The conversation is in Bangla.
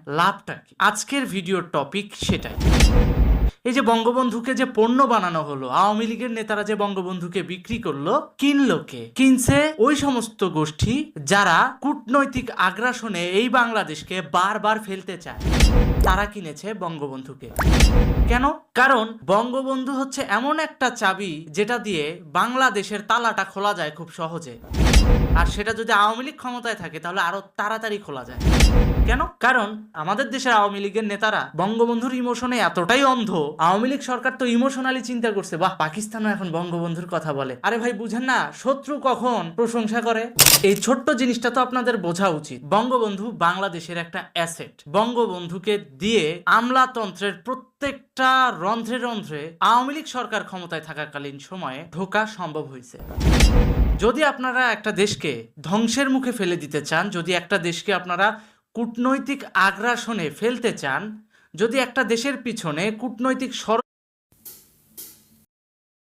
লাভটা কি? আজকের ভিডিওর টপিক সেটাই। এই যে বঙ্গবন্ধুকে যে পণ্য বানানো হলো, আওয়ামী লীগের নেতারা যে বঙ্গবন্ধুকে বিক্রি করলো, কিনলো কে? কিনছে ওই সমস্ত গোষ্ঠী যারা কূটনৈতিক আগ্রাসনে এই বাংলাদেশকে বারবার ফেলতে চায়। তারা কিনেছে বঙ্গবন্ধুকে। কেন? কারণ বঙ্গবন্ধু হচ্ছে এমন একটা চাবি যেটা দিয়ে বাংলাদেশের তালাটা খোলা যায় খুব সহজে। আর সেটা যদি আওয়ামী লীগ ক্ষমতায় থাকে তাহলে আরো তাড়াতাড়ি খোলা যায়। কেন? কারণ আমাদের দেশের আওয়ামী লীগের নেতারা বঙ্গবন্ধুর ইমোশনে এতটাই অন্ধ। আওয়ামী লীগ সরকার তো ইমোশনালি চিন্তা করছে, বাহ, পাকিস্তানও এখন বঙ্গবন্ধুর কথা বলে। আরে ভাই, বুঝেন না শত্রু কখন প্রশংসা করে? এই ছোট্ট জিনিসটা তো আপনাদের বোঝা উচিত। বঙ্গবন্ধু বাংলাদেশের একটা অ্যাসেট। বঙ্গবন্ধুকে দিয়ে আমলাতন্ত্রের প্রত্যেকটা রন্ধ্রে রন্ধ্রে আওয়ামী লীগ সরকার ক্ষমতায় থাকাকালীন সময়ে ঢোকা সম্ভব হয়েছে। যদি আপনারা একটা দেশকে ধ্বংসের মুখে ফেলে দিতে চান, যদি একটা দেশকে আপনারা কূটনৈতিক আগ্রাসনে ফেলতে চান, যদি একটা দেশের পিছনে কূটনৈতিক